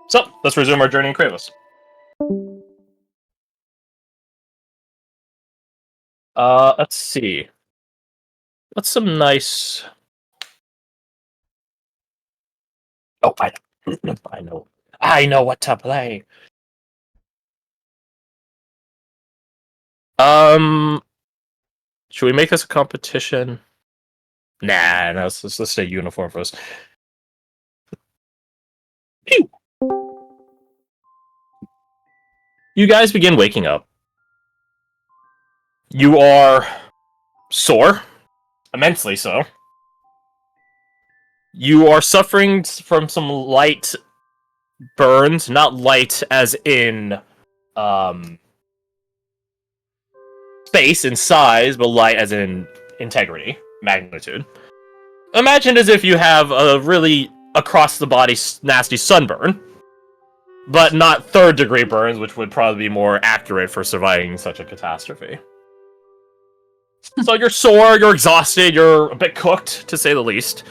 So, let's resume our journey in Kreivos. Let's see. What's some nice... Oh, I know. I know what to play. Should we make this a competition? Nah, no, let's stay uniform first. Pew! You guys begin waking up. You are sore, immensely so. You are suffering from some light burns, not light as in space and size, but light as in integrity, magnitude. Imagine as if you have a really across the body nasty sunburn, but not third degree burns, which would probably be more accurate for surviving such a catastrophe. So you're sore, you're exhausted, you're a bit cooked, to say the least.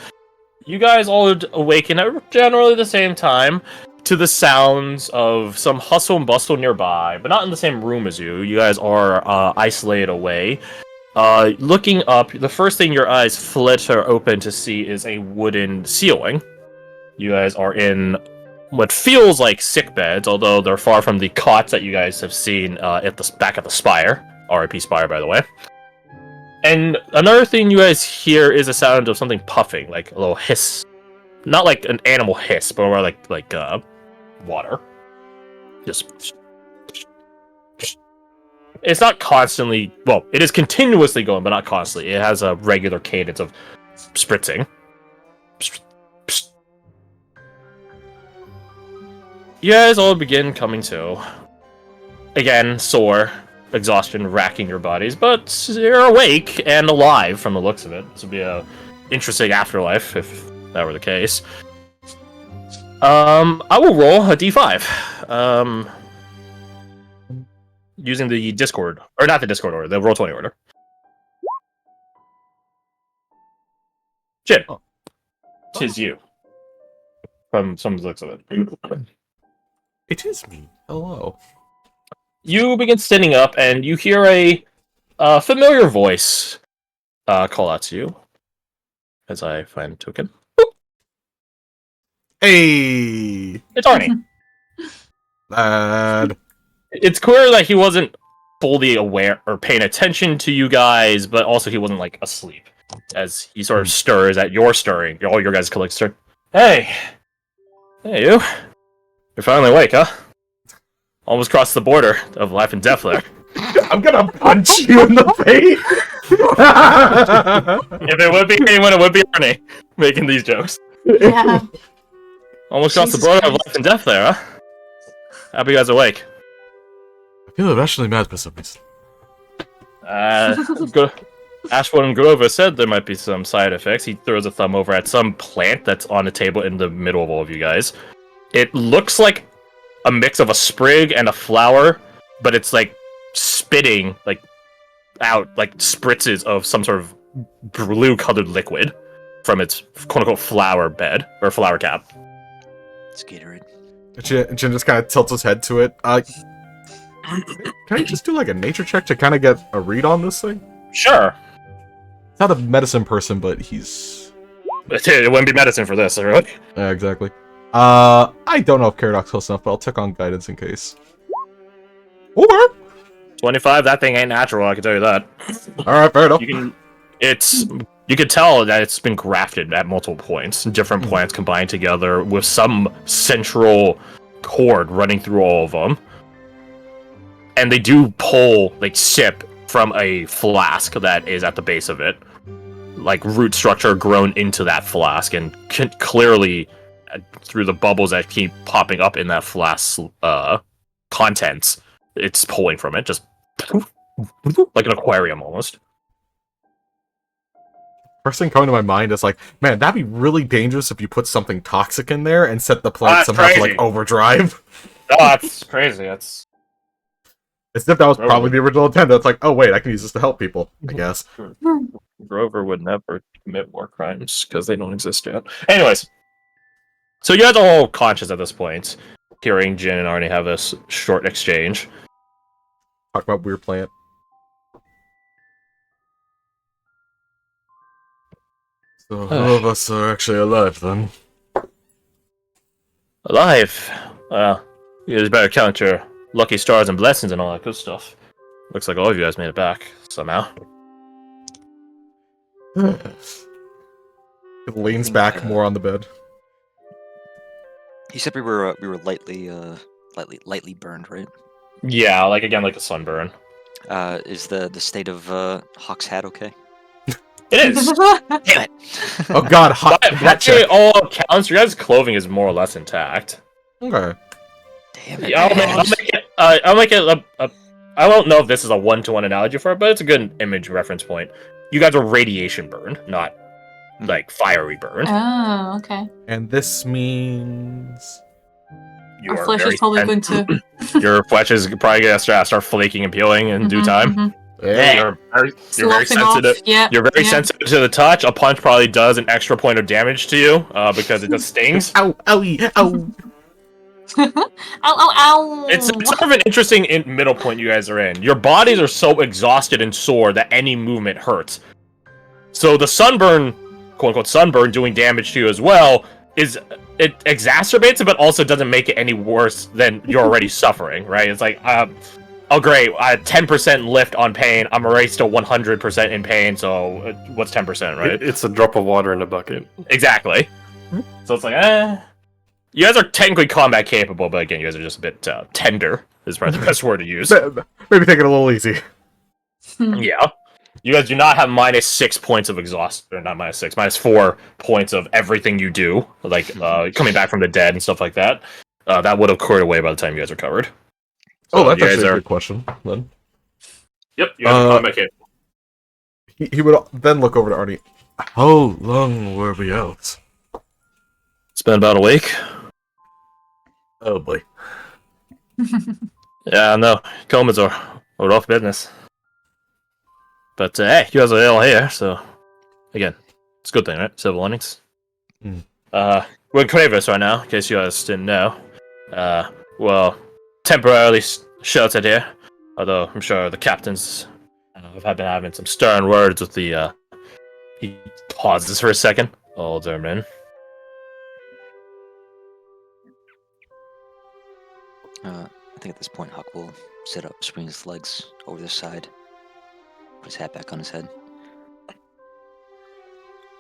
You guys all awaken at generally the same time to the sounds of some hustle and bustle nearby, but not in the same room as you. You guys are isolated away. Looking up, the first thing your eyes flitter open to see is a wooden ceiling. You guys are in what feels like sick beds, although they're far from the cots that you guys have seen at the back of the spire. R.I.P. Spire, by the way. And another thing you guys hear is a sound of something puffing, like a little hiss. Not like an animal hiss, but more like water. Just... It's not constantly... Well, it is continuously going, but not constantly. It has a regular cadence of spritzing. You guys all begin coming to. Again, sore. Exhaustion racking your bodies, but you're awake and alive from the looks of it. This would be a interesting afterlife if that were the case. I will roll a d5. Using the Discord, or not the Discord order, the Roll20 order. Jin, tis you. From some looks of it. It is me. Hello. You begin standing up, and you hear a familiar voice call out to you. As I find a token. Boop. Hey! It's Arnie. Lad. It's clear that he wasn't fully aware or paying attention to you guys, but also he wasn't, like, asleep. As he sort of stirs at your stirring. All your guys' colleagues stir. Hey! Hey, you. You're finally awake, huh? Almost crossed the border of life and death there. I'm gonna punch you in the face! If it would be anyone, it would be Arnie making these jokes. Yeah. Almost crossed the border of life and death there, huh? Happy you guys awake. I feel irrationally mad for some reason. Ashwood and Grover said there might be some side effects. He throws a thumb over at some plant that's on a table in the middle of all of you guys. It looks like a mix of a sprig and a flower, but it's like spitting like out like spritzes of some sort of blue-colored liquid from its quote-unquote flower bed or flower cap. It's Gatorade. Jin just kind of tilts his head to it. Can I just do like a nature check to kind of get a read on this thing? Sure. He's not a medicine person, but he's... It wouldn't be medicine for this, really. Exactly. I don't know if Caradoc's close enough, but I'll check on guidance in case. Or 25, that thing ain't natural, I can tell you that. Alright, fair enough. You can tell that it's been grafted at multiple points. Different plants combined together with some central cord running through all of them. And they do pull, like, sip from a flask that is at the base of it. Like, root structure grown into that flask, and clearly, through the bubbles that keep popping up in that flask contents, it's pulling from it, just like an aquarium almost. First thing coming to my mind is like, man, that'd be really dangerous if you put something toxic in there and set the plant somehow to like overdrive. Oh, that's crazy. That's... As if that was probably the original intent. It's like, oh wait, I can use this to help people, I guess. Grover would never commit more crimes because they don't exist yet. Anyways, so you guys are all conscious at this point. hearing Jin and Arnie have a short exchange. Talk about weird plant. So all of us are actually alive then. Alive? Well, you guys better count your lucky stars and blessings and all that good stuff. Looks like all of you guys made it back, somehow. It leans back more on the bed. He said we were lightly burned, right? Yeah, like again, like a sunburn. Is the state of Hawk's hat okay? It is! Damn it! Oh god, hot By all accounts, your guys' clothing is more or less intact. Okay. Damn it! Yeah, I'll make it I don't know if this is a one-to-one analogy for it, but it's a good image reference point. You guys are radiation burned, not like fiery burned. Oh, okay. And this means Our flesh is probably going to. Your flesh is probably gonna start flaking and peeling in due time. yeah. You're very Sloughing off. sensitive. Yeah. You're very sensitive to the touch. A punch probably does an extra point of damage to you because it just stings. Ow, owie, ow. Ow, ow, ow! It's sort of an interesting middle point you guys are in. Your bodies are so exhausted and sore that any movement hurts. So the sunburn, quote-unquote sunburn, doing damage to you as well, it exacerbates it, but also doesn't make it any worse than you're already suffering, right? It's like, oh great, 10% lift on pain, I'm already still 100% in pain, so what's 10%, right? It's a drop of water in a bucket. Exactly. So it's like, you guys are technically combat capable, but again, you guys are just a bit tender, is probably the best word to use. Maybe take it a little easy. Yeah. You guys do not have -6 points of exhaust, or not -6, -4 points of everything you do, like coming back from the dead and stuff like that. That would have cleared away by the time you guys recovered. Oh, that's you guys actually a are... good question, then. Yep, you guys are combat capable. He would then look over to Arnie. How long were we out? It's been about a week. Oh boy. Yeah, no, comas are a rough business. But hey, you guys are all here, so again, it's a good thing, right? Silver linings. Mm. We're in Kreivos right now, in case you guys didn't know. Well, temporarily sheltered here, although I'm sure the captains have been having some stern words with the. He pauses for a second. Alderman. I think at this point Hawk will sit up, swing his legs over the side, put his hat back on his head.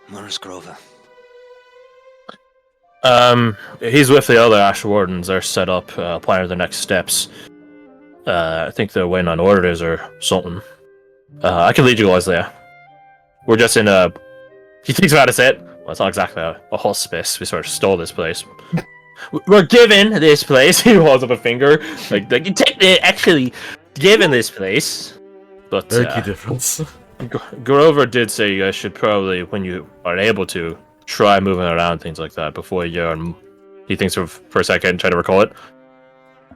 Where's Grover? He's with the other Ash Wardens. They're set up, planning the next steps. I think they're waiting on orders or something. I can lead you guys there. We're just in a... He thinks about it. Well, it's not exactly a hospice. We sort of stole this place. We're given this place. He holds up a finger. Like you technically actually given this place. But Very key difference. Grover did say you guys should probably, when you are able to, try moving around, things like that, before you he thinks for a second and try to recall it.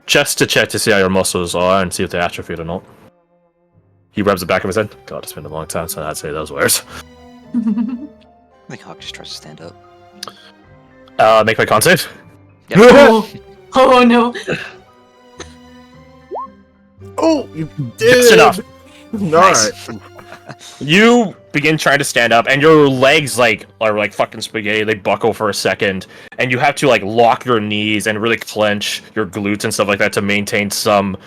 Just to check to see how your muscles are and see if they're atrophied or not. He rubs the back of his head. God, it's been a long time since I'd say those words. I think Hawk just tries to stand up. Make my con save. Yep. Oh no. Oh, you did. Just enough. Nice. Alright. You begin trying to stand up, and your legs are like fucking spaghetti. They buckle for a second, and you have to lock your knees and really clench your glutes and stuff like that to maintain some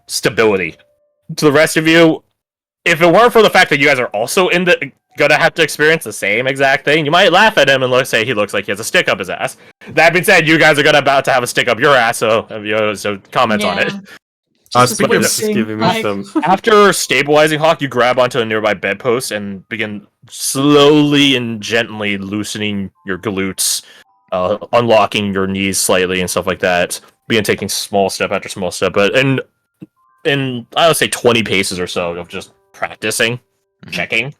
stability. To the rest of you, if it weren't for the fact that you guys are also gonna have to experience the same exact thing, you might laugh at him and say he looks like he has a stick up his ass. That being said, you guys are about to have a stick up your ass, so comment on it. Speaking of giving me some... After stabilizing Hawk, you grab onto a nearby bedpost and begin slowly and gently loosening your glutes, unlocking your knees slightly and stuff like that. Begin taking small step after small step, but in I would say 20 paces or so of just practicing, checking,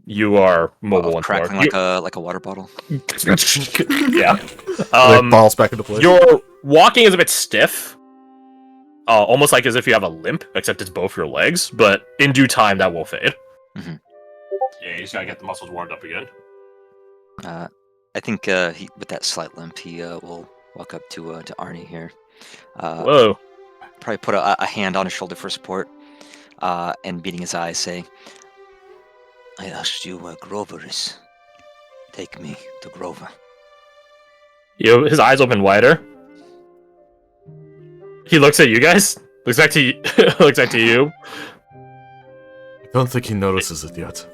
you are mobile and crackling like a water bottle. Yeah. It falls back into place. Your walking is a bit stiff. Almost like as if you have a limp, except it's both your legs, but in due time that will fade. Mm-hmm. Yeah, you just gotta get the muscles warmed up again. I think with that slight limp, he will walk up to Arnie here. Whoa. Probably put a hand on his shoulder for support, and beating his eyes, say, "I asked you where Grover is. Take me to Grover." His eyes open wider. He looks at you guys. Looks back to you. Looks back to you. I don't think he notices it yet.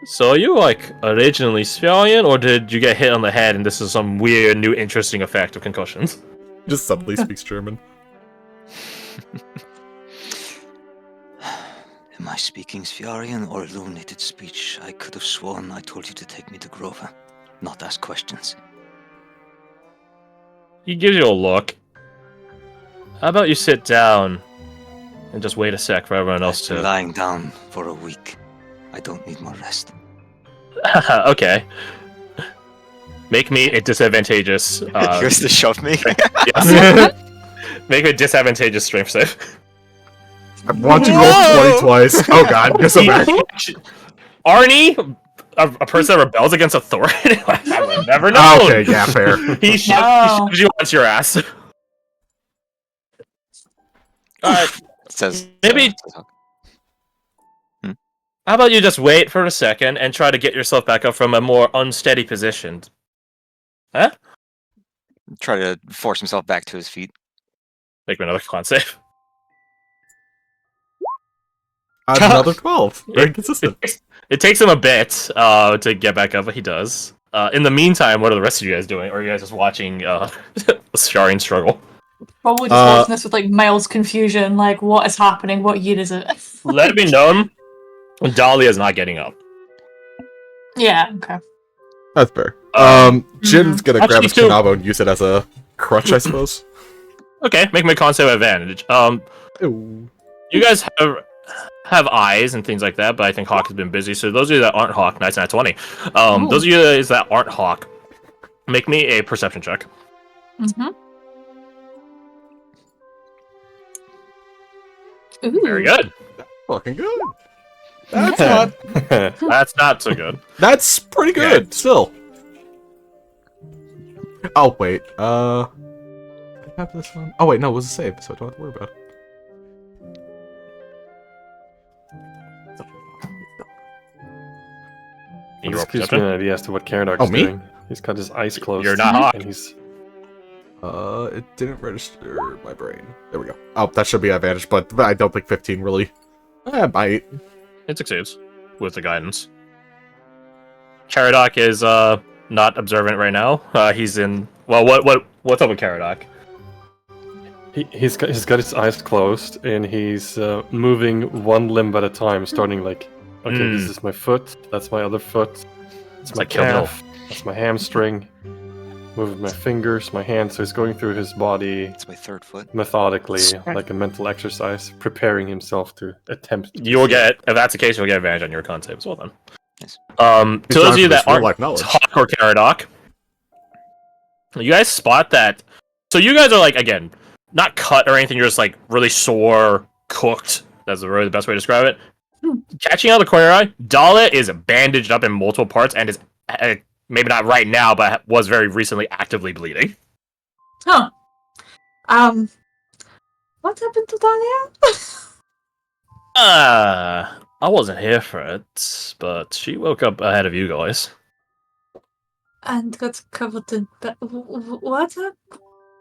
So are you like originally civilian, or did you get hit on the head and this is some weird, new, interesting effect of concussions? Just subtly speaks German. Am I speaking Sviarian or illuminated speech? I could have sworn I told you to take me to Grover, not ask questions. He gives you a look. How about you sit down and just wait a sec for everyone else After to... lying down for a week, I don't need more rest. Okay. Make me a disadvantageous... Here's to shove me. Yes. Make me a disadvantageous strength save. I want to roll 20 twice. Oh god, guess I'm back. Arnie, a person that rebels against authority? I would never know. Okay, yeah, fair. He shoves you onto your ass. Alright, Says maybe... How about you just wait for a second and try to get yourself back up from a more unsteady position? Huh? Try to force himself back to his feet. Make me another con save. Another 12. Very consistent. It takes him a bit to get back up, but he does. In the meantime, what are the rest of you guys doing? Or are you guys just watching Sharian struggle? Probably just watching this with like mild confusion, like what is happening? What year is it? Let it be known, Dahlia is not getting up. Yeah, okay. That's fair. Jim's gonna grab his Kanabo and use it as a crutch, I suppose. Okay, make my con save advantage. Ooh. You guys have eyes and things like that, but I think Hawk has been busy. So those of you that aren't Hawk, nice and 20. Those of you guys that aren't Hawk, make me a perception check. Ooh. Very good. Fucking good. That's not. That's not so good. That's pretty good. Still. Oh wait. I have this one. Oh wait, no, it was a save, so I don't have to worry about it. This gives me an idea as to what Karadok's doing. He's got his eyes closed. You're not Hawk. And he's... It didn't register my brain. There we go. Oh, that should be advantage, but I don't think 15 really. Might. It succeeds with the guidance. Karadok is not observant right now. He's in. Well, what's up with Karadok? He's got his eyes closed and he's moving one limb at a time, starting like, okay, this is my foot. That's my other foot. It's my calf. That's my hamstring. Moving my fingers, my hands. So he's going through his body. It's my third foot. Methodically, like a mental exercise, preparing himself to attempt. You will get, if that's the case, you'll get advantage on your con save as well. Then, Yes. to those of you that aren't Hawk or Karadok, you guys spot that. So you guys are like, again, not cut or anything. You're just like really sore, cooked. That's really the best way to describe it. Catching out of the corner eye, Dala is bandaged up in multiple parts and is maybe not right now, but was very recently actively bleeding. Huh. What happened to Dahlia? I wasn't here for it, but she woke up ahead of you guys. And got covered in... What happened?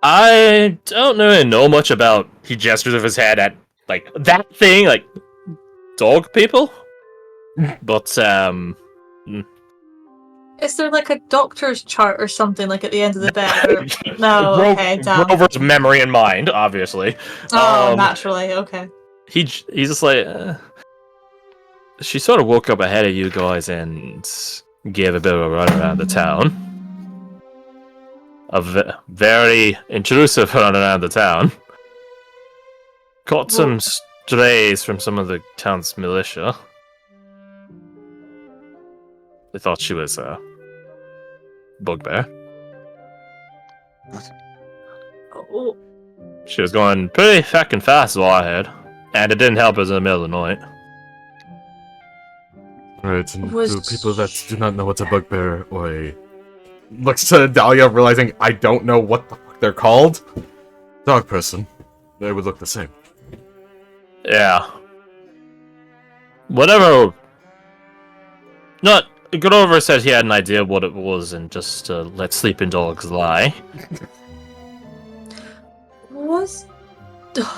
I don't really know much about... He gestures with his head at, like, that thing, like, dog people? But, Is there like a doctor's chart or something like at the end of the bed? Or... No, okay, damn. Grover's memory and mind, obviously. Oh, naturally, okay. He's just like... she sort of woke up ahead of you guys and gave a bit of a run around the town. Very intrusive run around the town. Caught some strays from some of the town's militia. They thought she was a bugbear. Oh. She was going pretty fucking fast, is all I heard. And it didn't help us in the middle of the night. Right, and to people that do not know what's a bugbear or a looks to Dahlia, realizing I don't know what the fuck they're called. Dog person. They would look the same. Yeah. Whatever. Not Grover said he had an idea of what it was, and just let sleeping dogs lie. Was? Jin, So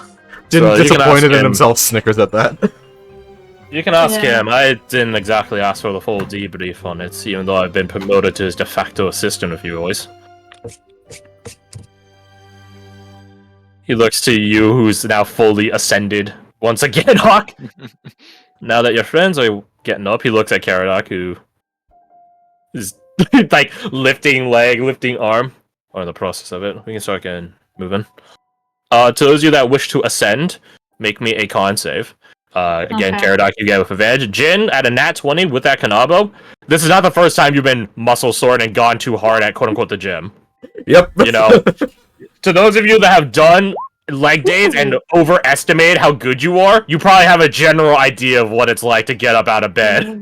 you can ask disappointed in him. himself, snickers at that. You can ask Yeah. him. I didn't exactly ask for the full debrief on it, even though I've been promoted to his de facto assistant a few ways. He looks to you, who's now fully ascended once again, Hawk. Now that your friends are getting up, he looks at Caradoc, who is like lifting leg, lifting arm, or in the process of it. We can start getting moving. To those of you that wish to ascend, make me a con save. Again, Okay. Caradoc, you get with advantage. Jin, at a nat 20 with that Kanabo, this is not the first time you've been muscle sored and gone too hard at quote-unquote the gym. Yep. You know, to those of you that have done leg days and overestimate how good you are, you probably have a general idea of what it's like to get up out of bed.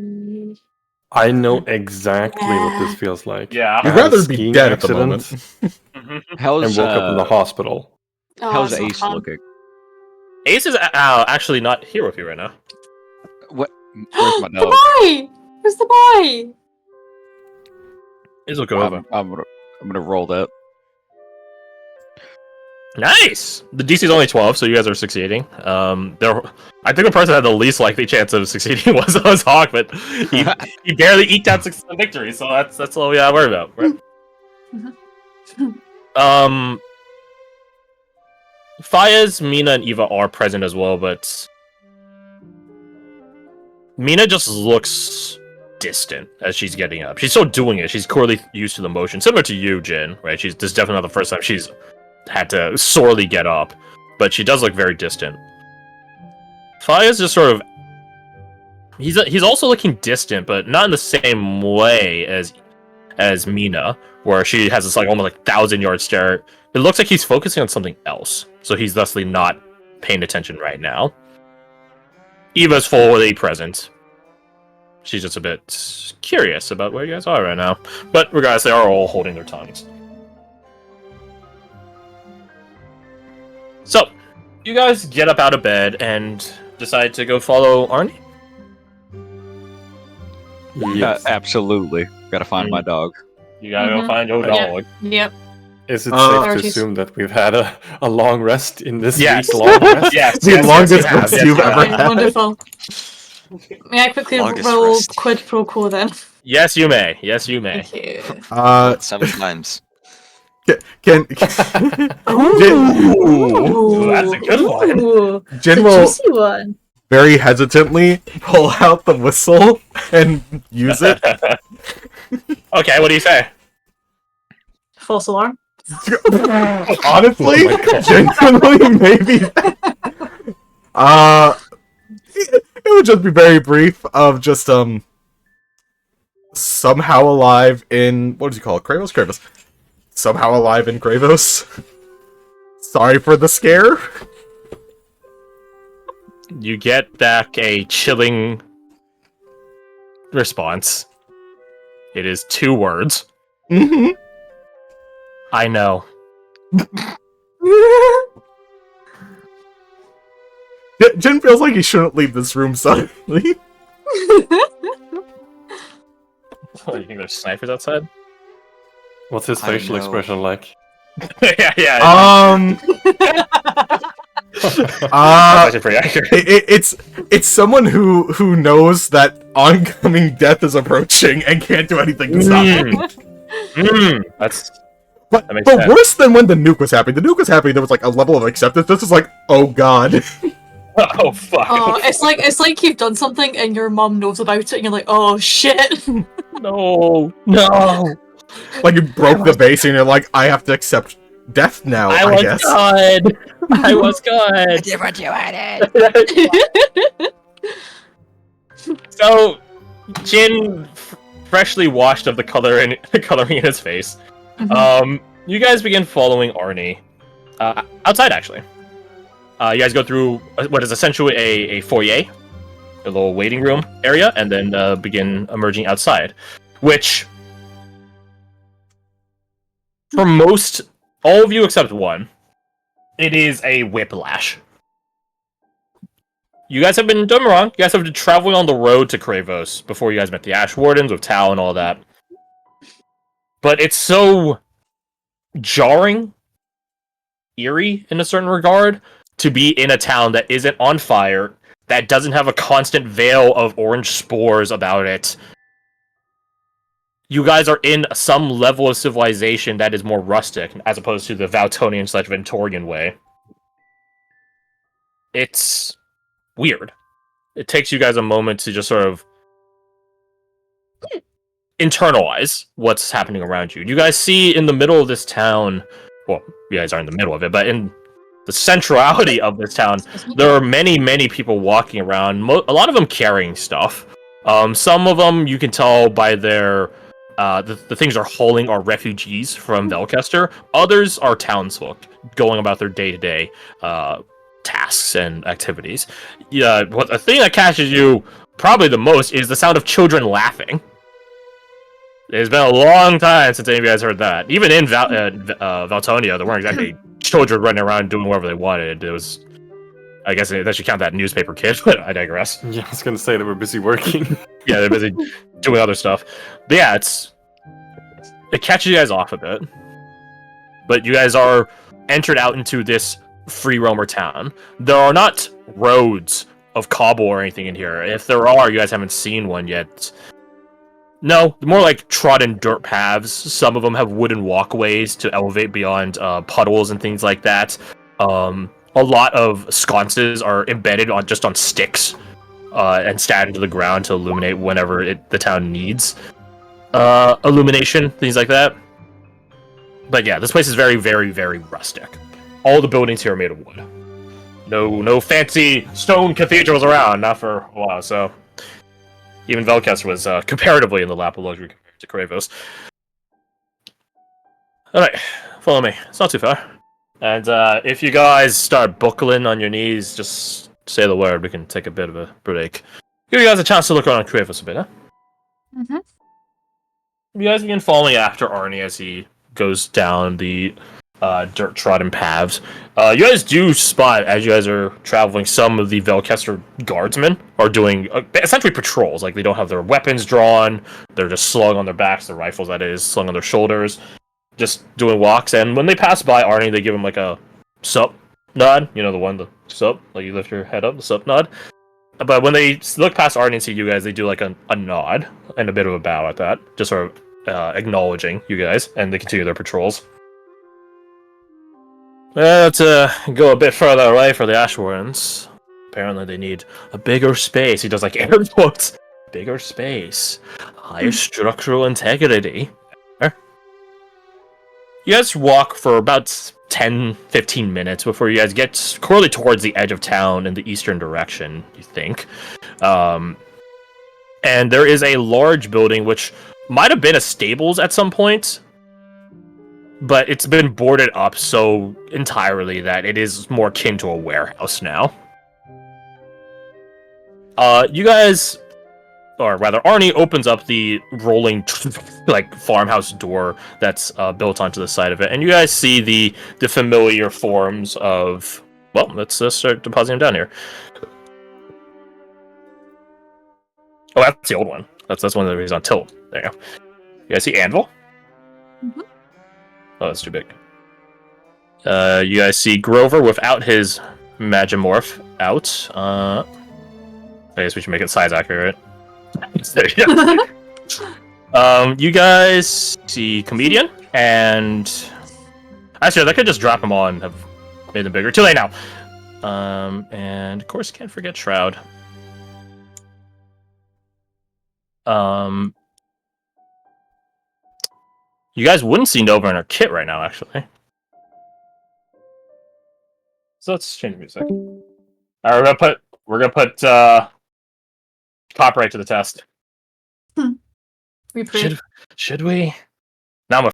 I know exactly what this feels like. Yeah. I You'd had a rather be skiing dead at the accident moment. How's and woke up in the hospital. how's it's not Ace fun. looking? Ace is actually not here with you right now. What? Where's my The dog? boy! Where's the boy? Ace will go over. I'm gonna roll that. Nice! The DC is only 12, so you guys are succeeding. I think the person that had the least likely chance of succeeding was Hawk, but he barely eked out victory, so that's all we gotta worry about. Right? Fayez, Mina, and Eva are present as well, but Mina just looks distant as she's getting up. She's still doing it. She's clearly used to the motion, similar to you, Jin. Right? This is definitely not the first time she's had to sorely get up, but she does look very distant. Fayez just sort of he's also looking distant, but not in the same way as Mina, where she has this like almost like 1,000-yard stare. It looks like he's focusing on something else, so he's thusly not paying attention right now. Eva's fully present. She's just a bit curious about where you guys are right now. But regardless, they are all holding their tongues. So, you guys get up out of bed and decide to go follow Arnie? Yes. Absolutely. Gotta find my dog. You gotta go find your Yeah. dog. Yep. Is it safe Priorities. to assume that we've had a long rest in this Yes. week's long rest? Yes, The longest you have, rest yes, you've you ever have. had. Wonderful. May I quickly Longest roll rest. quid pro quo then? Yes, you may. Yes, you may. Thank you. 7 times. Can Ooh, that's a good one. Ooh, Jin the will juicy one. very hesitantly pull out the whistle and use it. Okay, what do you say? False alarm. Honestly, Oh my God. genuinely, maybe. It would just be very brief of just somehow alive in what did you call it? Kreivos. Somehow alive in Kreivos. Sorry for the scare. You get back a chilling response. It is 2 words. Mm-hmm. I know. Jin feels like he shouldn't leave this room suddenly. Oh, you think there's snipers outside? What's his I facial know. expression like? yeah. That's That's actually pretty accurate. it's someone who knows that oncoming death is approaching and can't do anything to stop it. That's But That makes but sense. worse than when the nuke was happening. The nuke was happening. There was like a level of acceptance. This is like, oh god. oh fuck. Oh, it's like you've done something and your mum knows about it and you're like, oh shit. No. Like you broke the base and you're like, I have to accept death now. I was guess. good. I was good. did what you wanted. So, Jin, freshly washed of the coloring in his face. You guys begin following Arnie outside. Actually, you guys go through what is essentially a foyer, a little waiting room area, and then begin emerging outside. Which For most, all of you except one, it is a whiplash. You guys have been, don't get me wrong, you guys have been traveling on the road to Kreivos before you guys met the Ash Wardens with Tal and all that. But it's so jarring, eerie in a certain regard, to be in a town that isn't on fire, that doesn't have a constant veil of orange spores about it. You guys are in some level of civilization that is more rustic, as opposed to the Valtonian/Ventorian way. It's weird. It takes you guys a moment to just sort of internalize what's happening around you. You guys see in the middle of this town, well, you guys are in the middle of it, but in the centrality of this town, there are many, many people walking around, a lot of them carrying stuff. Some of them, you can tell by their the things they're hauling are refugees from Velkester. Others are townsfolk going about their day-to-day tasks and activities. Yeah, the thing that catches you probably the most is the sound of children laughing. It's been a long time since any of you guys heard that. Even in Valtonia, there weren't exactly children running around doing whatever they wanted. It was, I guess that should count that newspaper kid, but I digress. Yeah, I was gonna say they were busy working. Yeah, they're busy doing other stuff. But yeah, it catches you guys off a bit. But you guys are entered out into this free roamer town. There are not roads of cobble or anything in here. If there are, you guys haven't seen one yet. No, more like trodden dirt paths. Some of them have wooden walkways to elevate beyond puddles and things like that. A lot of sconces are embedded on sticks and stabbed into the ground to illuminate whenever the town needs illumination, things like that. But yeah, this place is very, very, very rustic. All the buildings here are made of wood. No fancy stone cathedrals around, not for a while, so... Even Velkester was comparatively in the lap of luxury compared to Kreivos. Alright, follow me. It's not too far. And if you guys start buckling on your knees, just say the word. We can take a bit of a break. Give you guys a chance to look around Kreivos a bit, huh? Mm-hmm. You guys begin following after Arnie as he goes down the dirt-trodden paths. You guys do spot, as you guys are traveling, some of the Velkester guardsmen are doing essentially patrols. Like, they don't have their weapons drawn, they're just slung on their backs, their rifles, that is, slung on their shoulders, just doing walks. And when they pass by Arnie, they give him like a sup nod. You know, the sup, like you lift your head up, the sup nod. But when they look past Arnie and see you guys, they do like a nod and a bit of a bow at that, just sort of acknowledging you guys, and they continue their patrols. Let's go a bit further away for the Ashwarns. Apparently they need a bigger space. He does like air quotes. Bigger space. Higher structural integrity. You guys walk for about 10-15 minutes before you guys get clearly towards the edge of town in the eastern direction, you think. And there is a large building which might have been a stables at some point, but it's been boarded up so entirely that it is more akin to a warehouse now. You guys, or rather, Arnie opens up the rolling, like, farmhouse door that's built onto the side of it, and you guys see the familiar forms of... Well, let's start depositing them down here. Oh, that's the old one. That's one that he's on tilt. There you go. You guys see Anvil? Mm-hmm. Oh, that's too big. You guys see Grover without his Magimorph out. I guess we should make it size accurate. There you go. You guys see Comedian, and... Actually, I could just drop them all and have made them bigger. Too late now. And, of course, can't forget Shroud. You guys wouldn't see Nova in her kit right now, actually. So let's change the music. Alright, we're gonna put copyright to the test. Reprove. Should we? Now I'm